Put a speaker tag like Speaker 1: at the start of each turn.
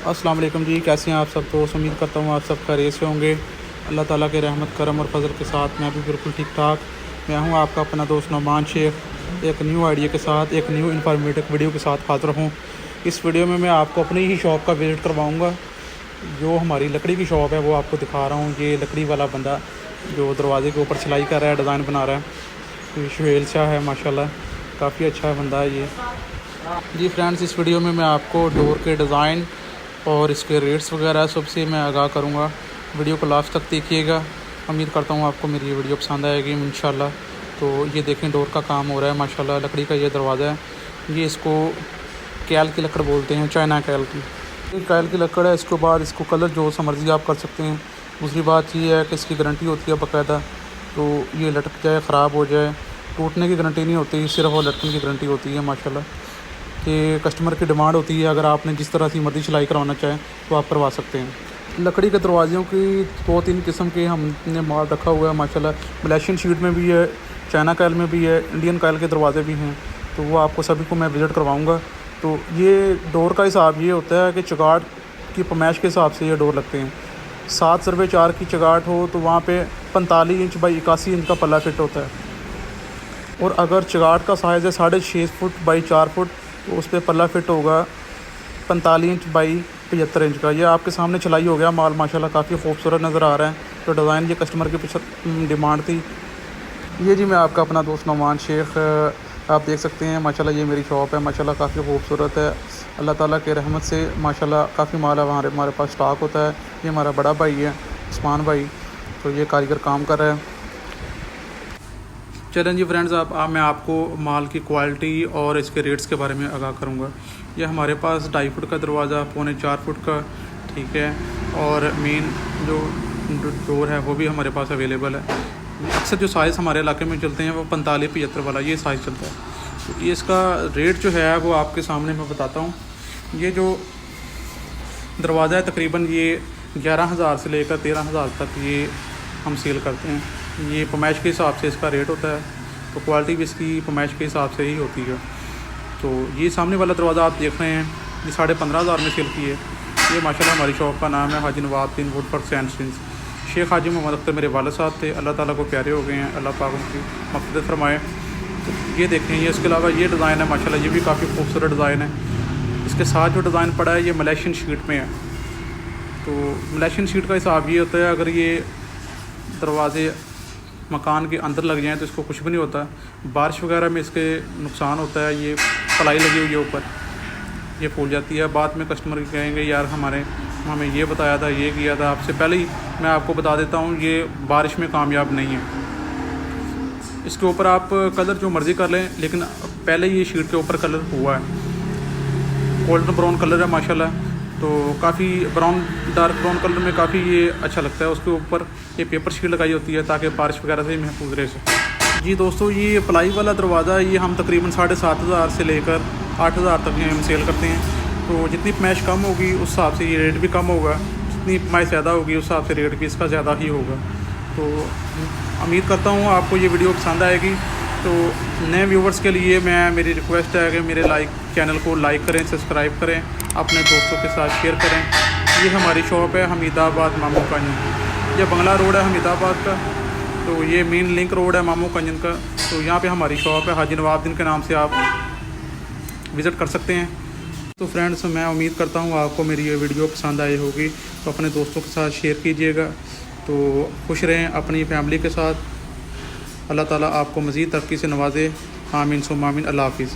Speaker 1: अस्सलाम वालेकुम जी, कैसे हैं आप सब। तो उम्मीद करता हूँ आप सब खैरियत से होंगे। अल्लाह ताला के रहमत करम और फजल के साथ मैं भी बिल्कुल ठीक ठाक। मैं हूँ आपका अपना दोस्त नुमान शेख, एक न्यू आइडिया के साथ, एक न्यू इन्फॉर्मेटिव वीडियो के साथ हाज़िर हूँ। इस वीडियो में मैं आपको अपनी ही शॉप का विज़िट करवाऊँगा। जो हमारी लकड़ी की शॉप है वो आपको दिखा रहा हूँ। ये लकड़ी वाला बंदा जो दरवाजे के ऊपर सिलाई कर रहा है, डिज़ाइन बना रहा है, सुहेल शाह है माशाल्लाह, काफ़ी अच्छा बंदा है ये। जी फ्रेंड्स, इस वीडियो में मैं आपको डोर के डिज़ाइन और इसके रेट्स वगैरह सबसे मैं आगाह करूँगा। वीडियो को लास्ट तक देखिएगा। उम्मीद करता हूँ आपको मेरी ये वीडियो पसंद आएगी इंशाल्लाह। तो ये देखें, डोर का काम हो रहा है माशाल्लाह। लकड़ी का ये दरवाज़ा है, ये इसको कैल की लकड़ बोलते हैं, चाइना कैल की। ये कैल की लकड़ है। इसके बाद इसको कलर जो सा मर्ज़ी आप कर सकते हैं। दूसरी बात ये है कि इसकी गारंटी होती है बाकायदा। तो ये लटक जाए, ख़राब हो जाए, टूटने की गारंटी नहीं होती, सिर्फ और लटकने की गारंटी होती है माशाल्लाह। कि कस्टमर की डिमांड होती है, अगर आपने जिस तरह से मर्ज़ी सिलाई करवाना चाहें तो आप करवा सकते हैं। लकड़ी के दरवाज़ों की 2-3 किस्म के हमने माल रखा हुआ है माशाल्लाह। मलेशियन शीट में भी है, चाइना कैल में भी है, इंडियन कैल के दरवाज़े भी हैं। तो वो आपको सभी को मैं विज़िट करवाऊँगा। तो ये डोर का हिसाब ये होता है कि चगाट की पमैश के हिसाब से ये डोर लगते हैं। 7/4 की चगाट हो तो वहाँ पे 45 इंच बाई 81 इंच का पल्ला फिट होता है। और अगर चगाट का साइज़ है 6.5 फुट बाई 4 फुट, तो उस पर पल्ला फिट होगा 45 इंच बाई 75 इंच का। ये आपके सामने चलाई हो गया माल माशाल्लाह, काफ़ी खूबसूरत नज़र आ रहा है। तो डिज़ाइन ये कस्टमर की पीछे डिमांड थी। ये जी मैं आपका अपना दोस्त नुमान शेख, आप देख सकते हैं माशाल्लाह। ये मेरी शॉप है माशाल्लाह, काफ़ी खूबसूरत है। अल्लाह ताला के रहमत से माशाल्लाह काफ़ी माल हमारे पास स्टॉक होता है। ये हमारा बड़ा भाई है उस्मान भाई, तो ये कारीगर काम कर रहा है। चलें जी फ्रेंड्स, मैं आपको माल की क्वालिटी और इसके रेट्स के बारे में आगाह करूँगा। ये हमारे पास 2.5 फुट का दरवाज़ा, 3.25 फुट का, ठीक है। और मेन जो डोर है वो भी हमारे पास अवेलेबल है। अक्सर जो साइज़ हमारे इलाके में चलते हैं वो 45-75 वाला ये साइज़ चलता है। तो ये इसका रेट जो है वो आपके सामने मैं बताता हूँ। ये जो दरवाज़ा है तकरीबन ये 11,000 से लेकर 13,000 तक ये हम सेल करते हैं। ये पमैश के हिसाब से इसका रेट होता है। तो क्वालिटी भी इसकी पमैश के हिसाब से ही होती है। तो ये सामने वाला दरवाज़ा आप देख रहे हैं, ये 15,500 में सेल की है। ये माशाल्लाह हमारी शॉप का नाम है हाजी नवाब बिन वुडवर्क सैंडस्टोन्स। शेख हाजी मोहम्मद अख्तर मेरे वालिद साहब थे, अल्लाह ताला को प्यारे हो गए हैं, अल्लाह पाक उनकी मग़फ़िरत फरमाए। तो ये देखें, ये इसके अलावा ये डिज़ाइन है माशाल्लाह, ये भी काफ़ी खूबसूरत डिज़ाइन है। इसके साथ जो डिज़ाइन पड़ा है ये मलेशियन शीट में है। तो मलेशियन शीट का हिसाब ये होता है, अगर ये दरवाज़े मकान के अंदर लग जाएँ तो इसको कुछ भी नहीं होता, बारिश वगैरह में इसके नुकसान होता है। ये पलाई लगी हुई है ऊपर, ये फूल जाती है। बाद में कस्टमर कहेंगे यार हमें ये बताया था, ये किया था। आपसे पहले ही मैं आपको बता देता हूँ, ये बारिश में कामयाब नहीं है। इसके ऊपर आप कलर जो मर्ज़ी कर लें, लेकिन पहले ये शीट के ऊपर कलर हुआ है, गोल्डन ब्राउन कलर है माशाल्लाह। तो काफ़ी डार्क ब्राउन कलर में काफ़ी ये अच्छा लगता है। उसके ऊपर ये पेपर शीट लगाई होती है ताकि बारिश वगैरह से महफूज रह सके। जी दोस्तों, ये प्लाई वाला दरवाज़ा ये हम तकरीबन 7,500 से लेकर 8,000 तक हम सेल करते हैं। तो जितनी पमैश कम होगी उस हिसाब से ये रेट भी कम होगा, जितनी पमैश ज़्यादा होगी उस हिसाब से रेट भी इसका ज़्यादा ही होगा। तो उम्मीद करता हूँ आपको ये वीडियो पसंद आएगी। तो नए व्यूवर्स के लिए मेरी रिक्वेस्ट है कि मेरे चैनल को लाइक करें, सब्सक्राइब करें, अपने दोस्तों के साथ शेयर करें। ये हमारी शॉप है हमीदाबाद मामू कंजन, ये बंगला रोड है हमीदाबाद का। तो ये मेन लिंक रोड है मामू कंजन का। तो यहाँ पे हमारी शॉप है, हाजी नवाब दिन के नाम से आप विज़िट कर सकते हैं। तो फ्रेंड्स, मैं उम्मीद करता हूँ आपको मेरी ये वीडियो पसंद आई होगी। तो अपने दोस्तों के साथ शेयर कीजिएगा। तो खुश रहें अपनी फैमिली के साथ। अल्लाह ताला आपको मज़ीद तरक्की से नवाज़े। आमीन सुम्मा आमीन। अल्लाह हाफ़िज़।